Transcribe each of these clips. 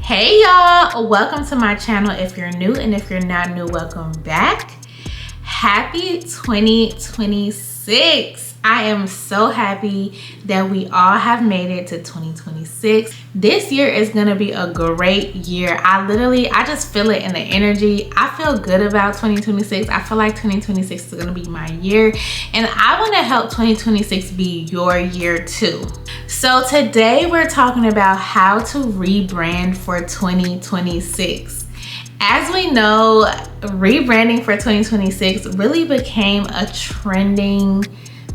Hey y'all, welcome to my channel. If you're new, and if you're not new, welcome back. Happy 2026. I am so happy that we all have made it to 2026. This year is gonna be a great year. I just feel it in the energy. I feel good about 2026. I feel like 2026 is gonna be my year, and I wanna help 2026 be your year too. So today we're talking about how to rebrand for 2026. As we know, rebranding for 2026 really became a trending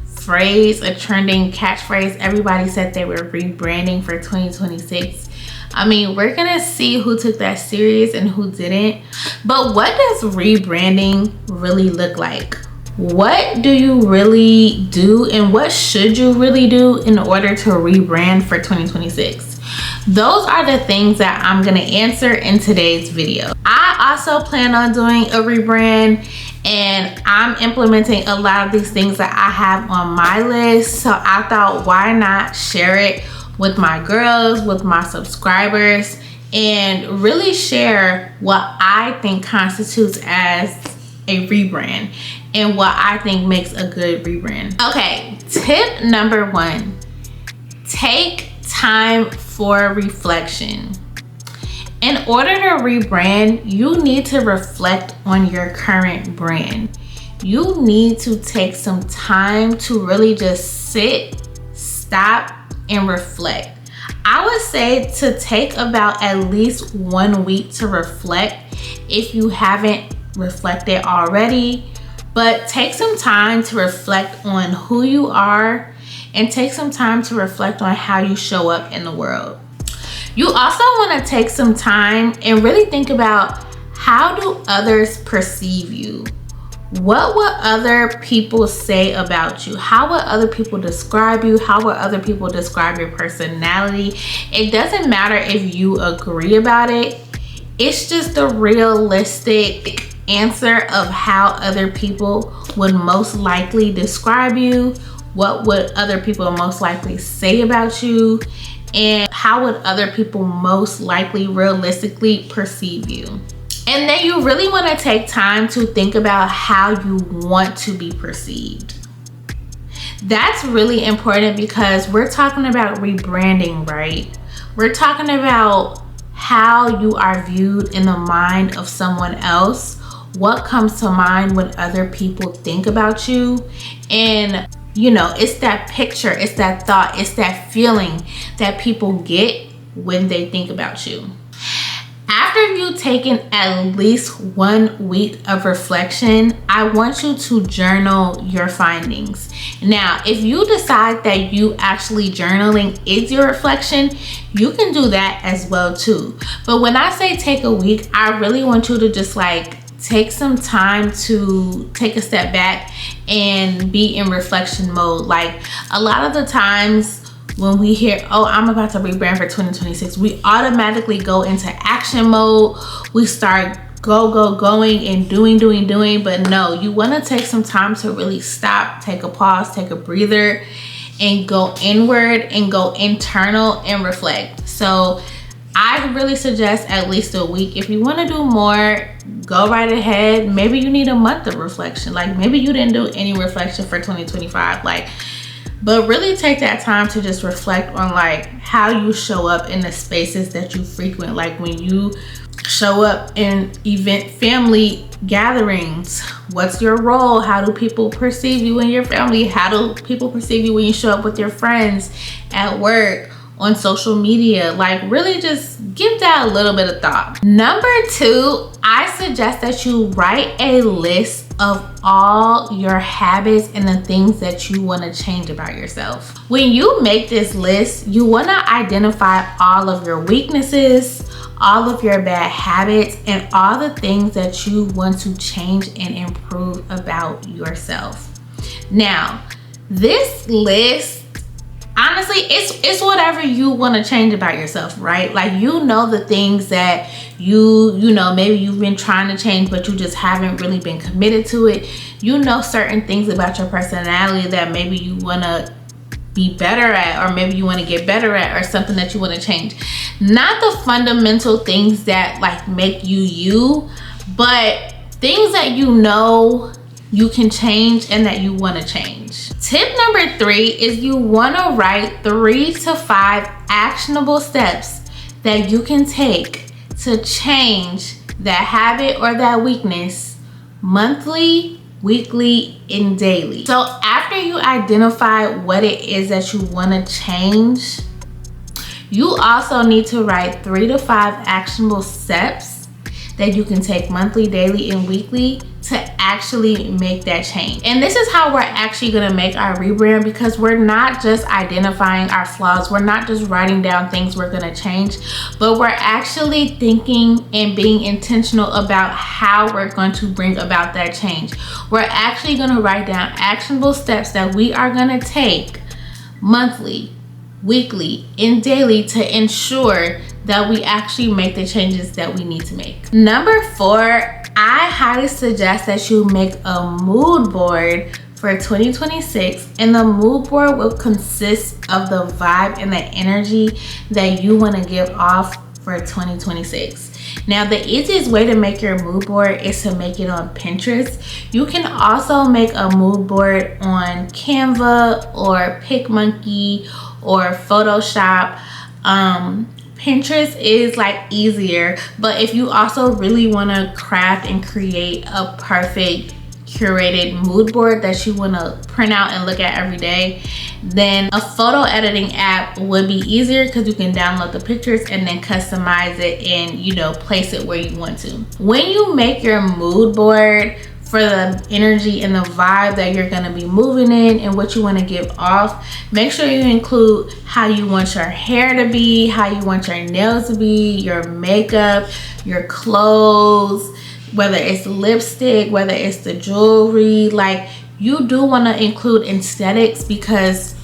phrase, a trending catchphrase. Everybody said they were rebranding for 2026. I mean, we're gonna see who took that serious and who didn't. But what does rebranding really look like? What do you really do, and what should you really do in order to rebrand for 2026? Those are the things that I'm gonna answer in today's video. I also plan on doing a rebrand, and I'm implementing a lot of these things that I have on my list. So I thought, why not share it with my girls, with my subscribers, and really share what I think constitutes as a rebrand and what I think makes a good rebrand. Okay, tip number 1, take time for reflection. In order to rebrand, you need to reflect on your current brand. You need to take some time to really just sit, stop, and reflect. I would say to take about at least 1 week to reflect if you haven't reflected already. But take some time to reflect on who you are, and take some time to reflect on how you show up in the world. You also want to take some time and really think about, how do others perceive you? What will other people say about you? How will other people describe you? How will other people describe your personality? It doesn't matter if you agree about it. It's just a realistic answer of how other people would most likely describe you. What would other people most likely say about you? And how would other people most likely realistically perceive you? And then you really want to take time to think about how you want to be perceived. That's really important, because we're talking about rebranding, right? We're talking about how you are viewed in the mind of someone else. What comes to mind when other people think about you? And you know, it's that picture, it's that thought, it's that feeling that people get when they think about you. After you've taken at least 1 week of reflection, I want you to journal your findings. Now, if you decide that you actually journaling is your reflection, you can do that as well too. But when I say take a week, I really want you to just take some time to take a step back and be in reflection mode. Like, a lot of the times when we hear, oh, I'm about to rebrand for 2026, we automatically go into action mode. We start going and doing. But no, you want to take some time to really stop, take a pause, take a breather, and go inward and go internal and reflect. So I really suggest at least a week. If you want to do more, go right ahead. Maybe you need a month of reflection. Like, maybe you didn't do any reflection for 2025. But really take that time to just reflect on how you show up in the spaces that you frequent. Like, when you show up in family gatherings, what's your role? How do people perceive you and your family? How do people perceive you when you show up with your friends, at work, on social media? Really just give that a little bit of thought. Number 2, I suggest that you write a list of all your habits and the things that you want to change about yourself. When you make this list, you want to identify all of your weaknesses, all of your bad habits, and all the things that you want to change and improve about yourself. Now, this list, honestly, it's whatever you want to change about yourself, right? You know the things that you know, maybe you've been trying to change, but you just haven't really been committed to it. You know certain things about your personality that maybe you want to be better at, or maybe you want to get better at, or something that you want to change. Not the fundamental things that like make you you, but things that you know you can change and that you want to change. Tip number 3 is you want to write 3 to 5 actionable steps that you can take to change that habit or that weakness monthly, weekly, and daily. So after you identify what it is that you want to change, you also need to write 3 to 5 actionable steps that you can take monthly, daily, and weekly to actually make that change. And this is how we're actually gonna make our rebrand, because we're not just identifying our flaws, we're not just writing down things we're gonna change, but we're actually thinking and being intentional about how we're going to bring about that change. We're actually gonna write down actionable steps that we are gonna take monthly, weekly, and daily to ensure that we actually make the changes that we need to make. Number 4, I highly suggest that you make a mood board for 2026, and the mood board will consist of the vibe and the energy that you want to give off for 2026. Now, the easiest way to make your mood board is to make it on Pinterest. You can also make a mood board on Canva or PicMonkey or Photoshop. Pinterest is like easier, but if you also really want to craft and create a perfect curated mood board that you want to print out and look at every day, then a photo editing app would be easier, because you can download the pictures and then customize it and, you know, place it where you want to. When you make your mood board for the energy and the vibe that you're going to be moving in and what you want to give off, make sure you include how you want your hair to be, how you want your nails to be, your makeup, your clothes, whether it's lipstick, whether it's the jewelry. Like, you do want to include aesthetics, because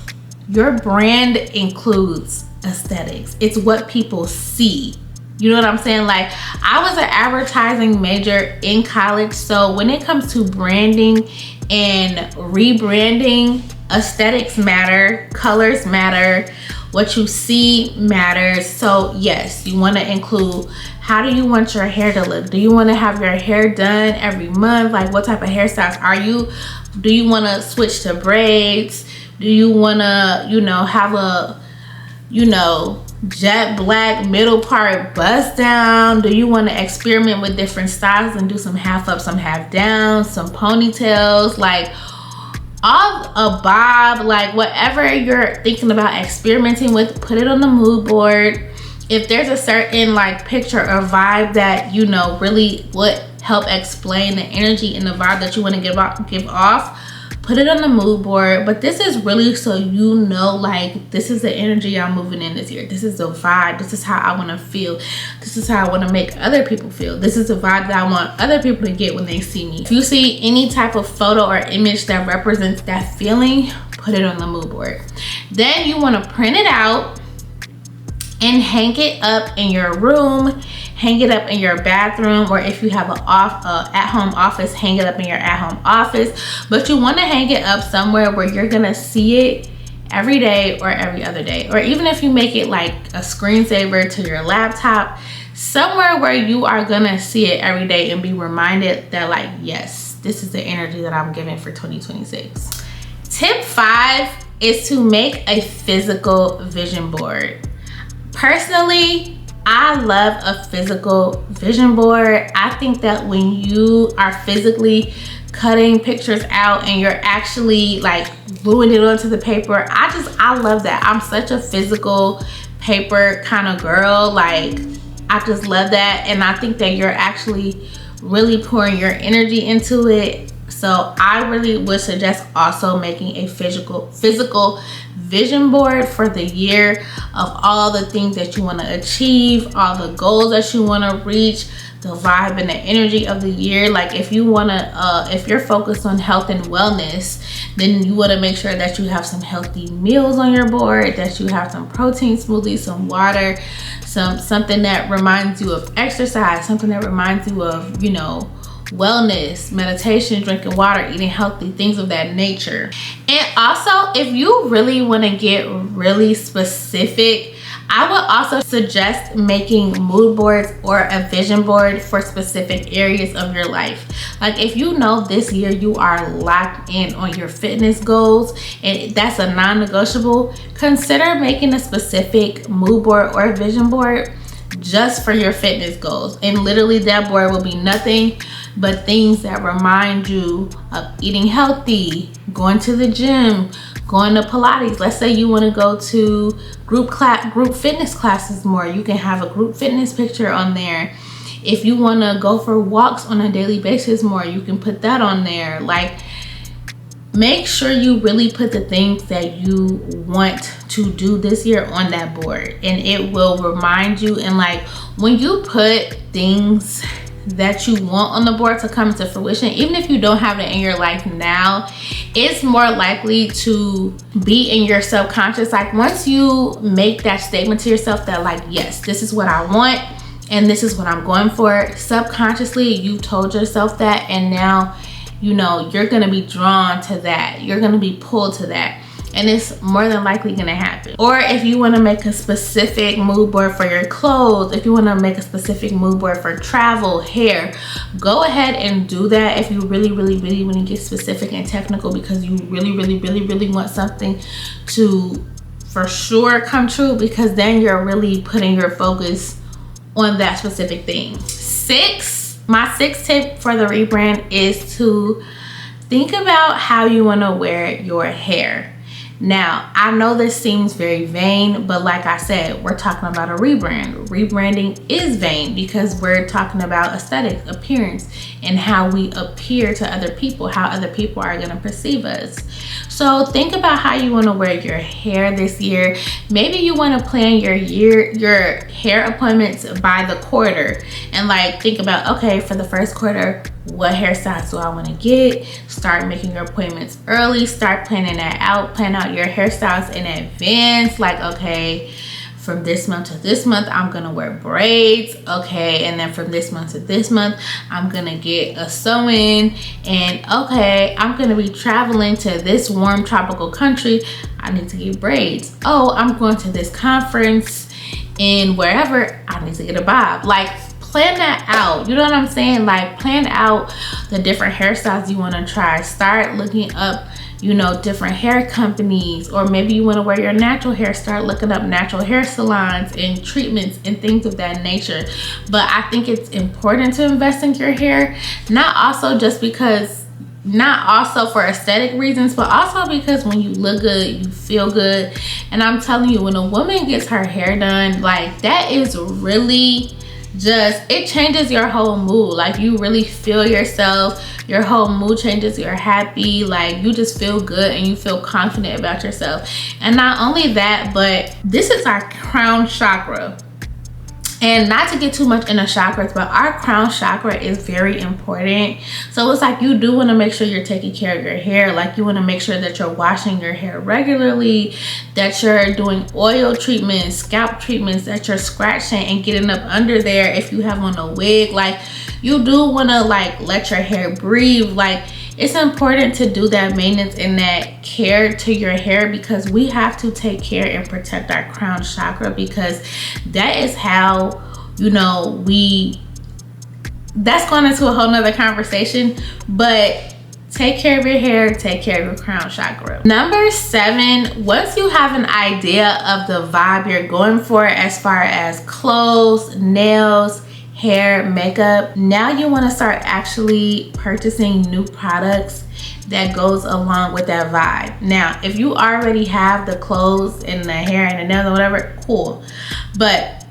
your brand includes aesthetics. It's what people see. You know what I'm saying? Like, I was an advertising major in college, so when it comes to branding and rebranding, aesthetics matter, colors matter, what you see matters. So yes, you want to include, how do you want your hair to look? Do you want to have your hair done every month? Like, what type of hairstyles are you? Do you want to switch to braids? Do you want to, you know, have a, you know, jet black middle part bust down? Do you want to experiment with different styles and do some half up, some half down, some ponytails, like all a bob, like whatever you're thinking about experimenting with, put it on the mood board. If there's a certain like picture or vibe that you know really would help explain the energy and the vibe that you want to give off, put it on the mood board. But this is really so you know, like, this is the energy I'm moving in this year. This is the vibe. This is how I want to feel. This is how I want to make other people feel. This is the vibe that I want other people to get when they see me. If you see any type of photo or image that represents that feeling, put it on the mood board. Then you want to print it out and hang it up in your room, hang it up in your bathroom, or if you have an at-home office, hang it up in your at-home office. But you want to hang it up somewhere where you're gonna see it every day or every other day, or even if you make it like a screensaver to your laptop, somewhere where you are gonna see it every day and be reminded that, like, yes, this is the energy that I'm giving for 2026. Tip 5 is to make a physical vision board. Personally, I love a physical vision board. I think that when you are physically cutting pictures out and you're actually like gluing it onto the paper, I love that. I'm such a physical paper kind of girl. Like, I just love that. And I think that you're actually really pouring your energy into it. So I really would suggest also making a physical vision board for the year of all the things that you want to achieve, all the goals that you want to reach, the vibe and the energy of the year. Like, if you want to if you're focused on health and wellness, then you want to make sure that you have some healthy meals on your board, that you have some protein smoothies, some water, something that reminds you of exercise, something that reminds you of, you know, wellness, meditation, drinking water, eating healthy, things of that nature. And also, if you really want to get really specific, I would also suggest making mood boards or a vision board for specific areas of your life. Like if you know this year you are locked in on your fitness goals and that's a non-negotiable, consider making a specific mood board or vision board just for your fitness goals. And literally that board will be nothing but things that remind you of eating healthy, going to the gym, going to Pilates. Let's say you want to go to group fitness classes more. You can have a group fitness picture on there. If you want to go for walks on a daily basis more, you can put that on there. Like, make sure you really put the things that you want to do this year on that board, and it will remind you. And like when you put things that you want on the board to come to fruition, even if you don't have it in your life now, it's more likely to be in your subconscious. Like once you make that statement to yourself that like, yes, this is what I want and this is what I'm going for, subconsciously you told yourself that, and now you know you're gonna be drawn to that, you're gonna be pulled to that, and it's more than likely gonna happen. Or if you wanna make a specific mood board for your clothes, if you wanna make a specific mood board for travel, hair, go ahead and do that if you really wanna get specific and technical, because you really want something to for sure come true, because then you're really putting your focus on that specific thing. My sixth tip for the rebrand is to think about how you wanna wear your hair. Now, I know this seems very vain, but like I said, we're talking about a rebrand. Rebranding is vain because we're talking about aesthetic, appearance, and how we appear to other people, how other people are gonna perceive us. So think about how you wanna wear your hair this year. Maybe you wanna plan your hair appointments by the quarter, and like think about, okay, for the first quarter, what hairstyles do I want to get? Start making your appointments early, start planning that out, plan out your hairstyles in advance. Like, okay, from this month to this month, I'm gonna wear braids. Okay, and then from this month to this month, I'm gonna get a sew-in. And okay, I'm gonna be traveling to this warm tropical country, I need to get braids. Oh, I'm going to this conference in wherever, I need to get a bob. Like, plan that out. You know what I'm saying? Like, plan out the different hairstyles you want to try. Start looking up, you know, different hair companies, or maybe you want to wear your natural hair. Start looking up natural hair salons and treatments and things of that nature. But I think it's important to invest in your hair, not also for aesthetic reasons, but also because when you look good, you feel good. And I'm telling you, when a woman gets her hair done, like that is really it changes your whole mood. Like you really feel yourself, your whole mood changes, you're happy, like you just feel good and you feel confident about yourself. And not only that, but this is our crown chakra. And not to get too much into chakras, but our crown chakra is very important. So it's like you do want to make sure you're taking care of your hair. Like you want to make sure that you're washing your hair regularly, that you're doing oil treatments, scalp treatments, that you're scratching and getting up under there if you have on a wig. Like you do want to like let your hair breathe. Like it's important to do that maintenance and that care to your hair, because we have to take care and protect our crown chakra, because that is how, you know, that's going into a whole nother conversation. But take care of your hair, take care of your crown chakra. Number 7, once you have an idea of the vibe you're going for as far as clothes, nails, hair, makeup, now you want to start actually purchasing new products that goes along with that vibe. Now, if you already have the clothes and the hair and the nails or whatever, cool. But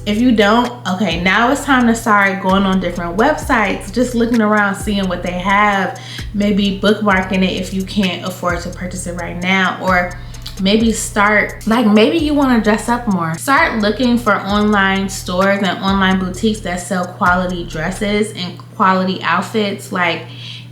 if you don't, okay, now it's time to start going on different websites, just looking around, seeing what they have, maybe bookmarking it if you can't afford to purchase it right now, or maybe maybe you want to dress up more. Start looking for online stores and online boutiques that sell quality dresses and quality outfits. Like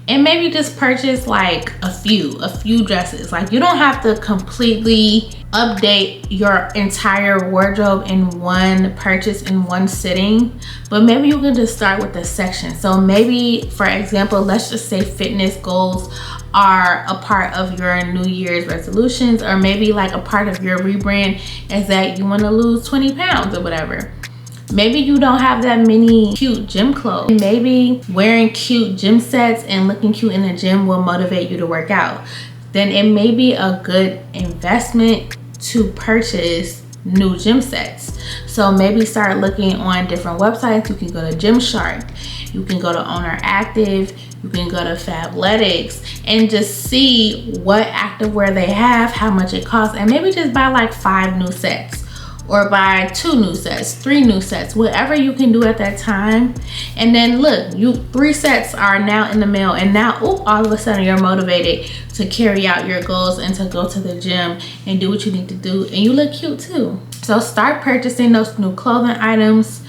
and maybe just purchase like a few dresses. Like, you don't have to completely update your entire wardrobe in one purchase, in one sitting, but maybe you can just start with a section. So maybe, for example, let's just say fitness goals are a part of your New Year's resolutions, or maybe like a part of your rebrand is that you want to lose 20 pounds or whatever. Maybe you don't have that many cute gym clothes. Maybe wearing cute gym sets and looking cute in the gym will motivate you to work out. Then it may be a good investment to purchase new gym sets. So maybe start looking on different websites. You can go to Gymshark, you can go to Owner Active, you can go to Fabletics, and just see what activewear they have, how much it costs, and maybe just buy like 5 new sets, or buy 2 new sets, 3 new sets, whatever you can do at that time. And then look, 3 sets are now in the mail, and now all of a sudden you're motivated to carry out your goals and to go to the gym and do what you need to do, and you look cute too. So start purchasing those new clothing items,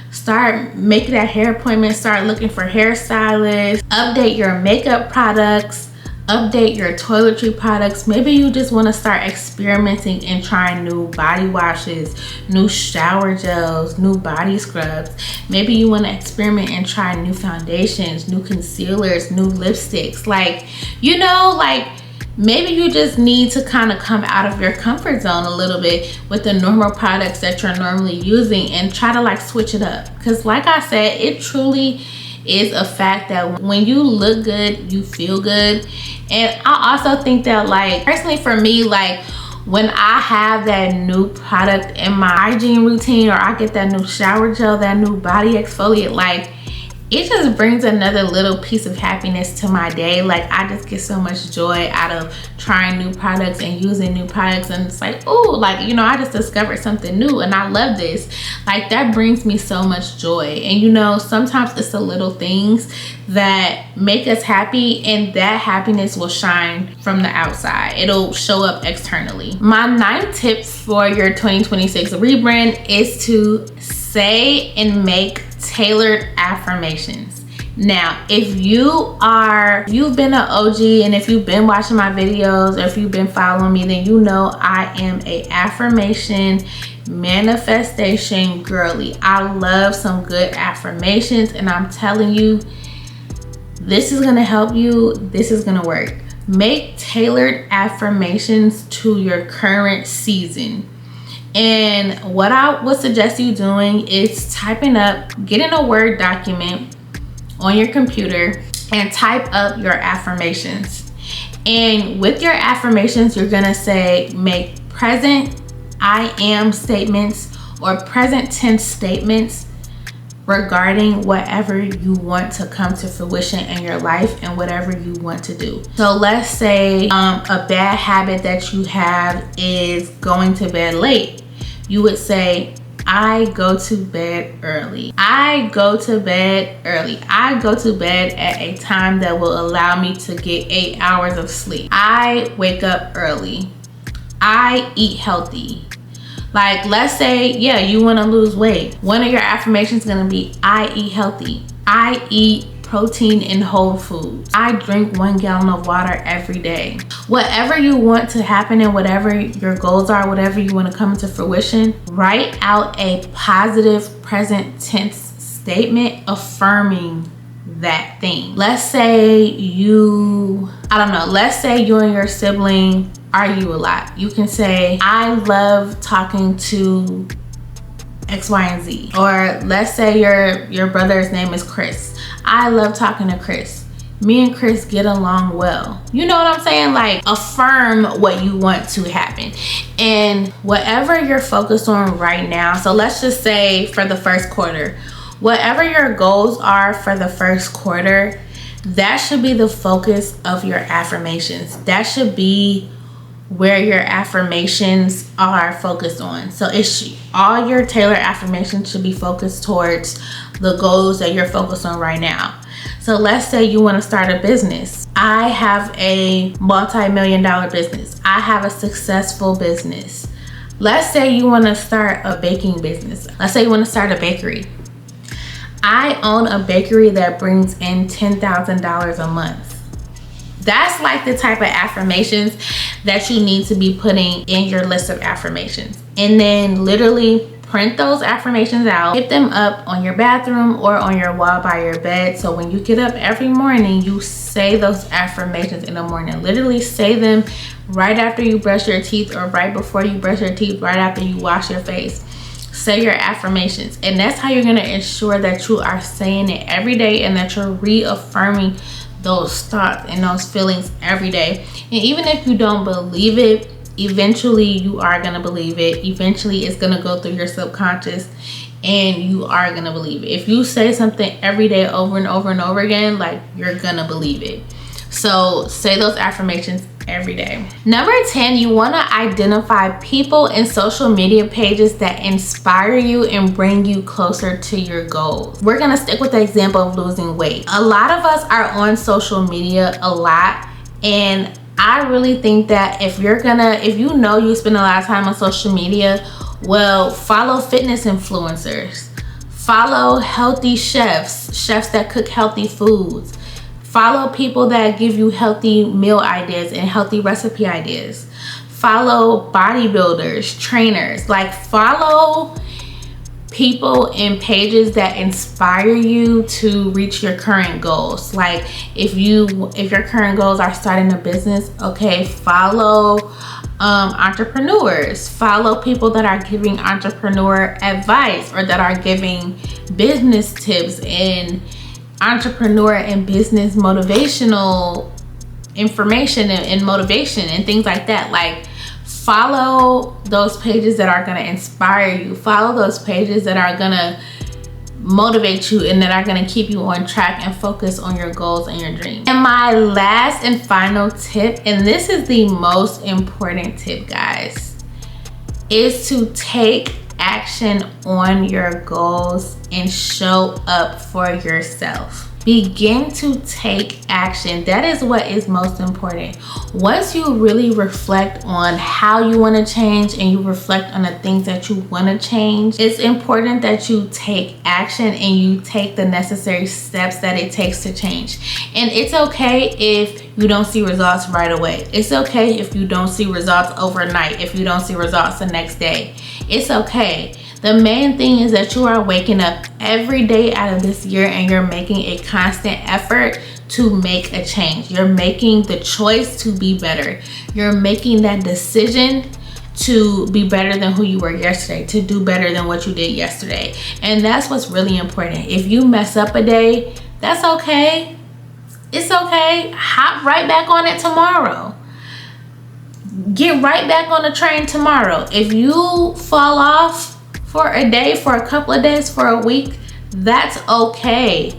start making that hair appointment, start looking for hairstylists, update your makeup products, update your toiletry products. Maybe you just want to start experimenting and trying new body washes, new shower gels, new body scrubs. Maybe you want to experiment and try new foundations, new concealers, new lipsticks. Like, you know, like maybe you just need to kind of come out of your comfort zone a little bit with the normal products that you're normally using and try to like switch it up. Because like I said, it truly is a fact that when you look good, you feel good. And I also think that, like, personally for me, like when I have that new product in my hygiene routine, or I get that new shower gel, that new body exfoliant, like it just brings another little piece of happiness to my day. Like, I just get so much joy out of trying new products and using new products, and it's like, oh, like, you know, I just discovered something new and I love this. Like, that brings me so much joy. And you know, sometimes it's the little things that make us happy, and that happiness will shine from the outside. It'll show up externally. My 9 tips for your 2026 rebrand is to say and make tailored affirmations. Now, if you've been an OG, and if you've been watching my videos, or if you've been following me, then you know I am a affirmation manifestation girly. I love some good affirmations, and I'm telling you, this is gonna help you. This is gonna work. Make tailored affirmations to your current season. And what I would suggest you doing is getting a Word document on your computer and type up your affirmations. And with your affirmations, you're gonna say, make present I am statements or present tense statements regarding whatever you want to come to fruition in your life and whatever you want to do. So let's say a bad habit that you have is going to bed late. You would say, I go to bed early. I go to bed early. I go to bed at a time that will allow me to get 8 hours of sleep. I wake up early. I eat healthy. Like, let's say, yeah, you want to lose weight. One of your affirmations is going to be, I eat healthy. I eat protein in whole foods. I drink 1 gallon of water every day. Whatever you want to happen and whatever your goals are, whatever you want to come into fruition, write out a positive present tense statement affirming that thing. Let's say let's say you and your sibling argue a lot. You can say, I love talking to X, Y, and Z. Or let's say your brother's name is Chris. I love talking to Chris. Me and Chris get along well. You know what I'm saying? Like, affirm what you want to happen. And whatever you're focused on right now, so let's just say for the first quarter, whatever your goals are for the first quarter, that should be the focus of your affirmations. That should be where your affirmations are focused on. So all your tailored affirmations should be focused towards the goals that you're focused on right now. So let's say you want to start a business. I have a multi-million-dollar business. I have a successful business. Let's say you want to start a baking business. Let's say you want to start a bakery. I own a bakery that brings in $10,000 a month. That's like the type of affirmations that you need to be putting in your list of affirmations. And then literally print those affirmations out, get them up on your bathroom or on your wall by your bed. So when you get up every morning, you say those affirmations in the morning. Literally say them right after you brush your teeth or right before you brush your teeth, right after you wash your face. Say your affirmations, and that's how you're going to ensure that you are saying it every day and that you're reaffirming those thoughts and those feelings every day. And even if you don't believe it, eventually you are going to believe it. Eventually it's going to go through your subconscious and you are going to believe it. If you say something every day over and over and over again, like, you're going to believe it. So say those affirmations every day. Number 10, you want to identify people and social media pages that inspire you and bring you closer to your goals. We're going to stick with the example of losing weight. A lot of us are on social media a lot, and I really think that if you know you spend a lot of time on social media, well, follow fitness influencers, follow healthy chefs that cook healthy foods. Follow people that give you healthy meal ideas and healthy recipe ideas. Follow bodybuilders, trainers. Like, follow people and pages that inspire you to reach your current goals. Like, if your current goals are starting a business, okay, follow entrepreneurs. Follow people that are giving entrepreneur advice or that are giving business tips and entrepreneur and business motivational information and motivation and things like that. Like, follow those pages that are going to inspire you. Follow those pages that are going to motivate you and that are going to keep you on track and focus on your goals and your dreams. And my last and final tip, and this is the most important tip, guys, is to take action on your goals and show up for yourself. Begin to take action. That is what is most important. Once you really reflect on how you want to change and you reflect on the things that you want to change, it's important that you take action and you take the necessary steps that it takes to change. And it's okay if you don't see results right away. It's okay if you don't see results overnight, if you don't see results the next day. It's okay. The main thing is that you are waking up every day out of this year and you're making a constant effort to make a change. You're making the choice to be better. You're making that decision to be better than who you were yesterday, to do better than what you did yesterday. And that's what's really important. If you mess up a day, that's okay. It's okay. Hop right back on it tomorrow. Get right back on the train tomorrow. If you fall off for a day, for a couple of days, for a week, that's okay.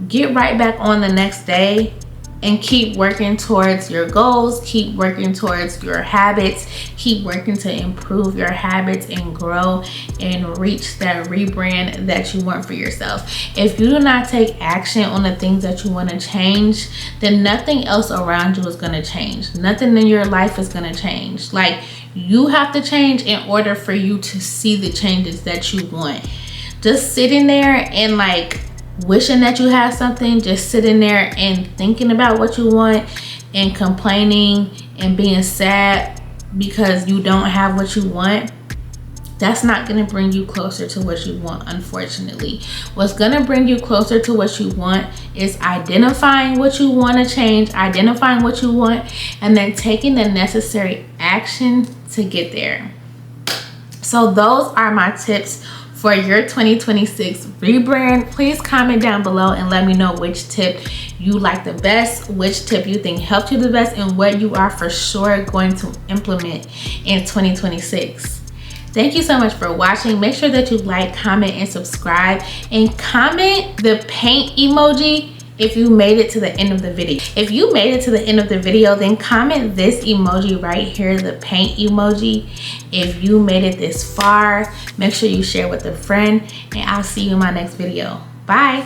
Get right back on the next day and keep working towards your goals, keep working towards your habits, keep working to improve your habits and grow and reach that rebrand that you want for yourself. If you do not take action on the things that you want to change, then nothing else around you is going to change. Nothing in your life is going to change. Like, you have to change in order for you to see the changes that you want. Just sitting there and like wishing that you had something, just sitting there and thinking about what you want and complaining and being sad because you don't have what you want, that's not going to bring you closer to what you want, unfortunately. What's going to bring you closer to what you want is identifying what you want to change, identifying what you want, and then taking the necessary action to get there. So those are my tips for your 2026 rebrand. Please comment down below and let me know which tip you like the best, which tip you think helped you the best, and what you are for sure going to implement in 2026. Thank you so much for watching. Make sure that you like, comment, and subscribe, and comment the paint emoji if you made it to the end of the video. If you made it to the end of the video, then comment this emoji right here, the paint emoji. If you made it this far, make sure you share with a friend, and I'll see you in my next video. Bye.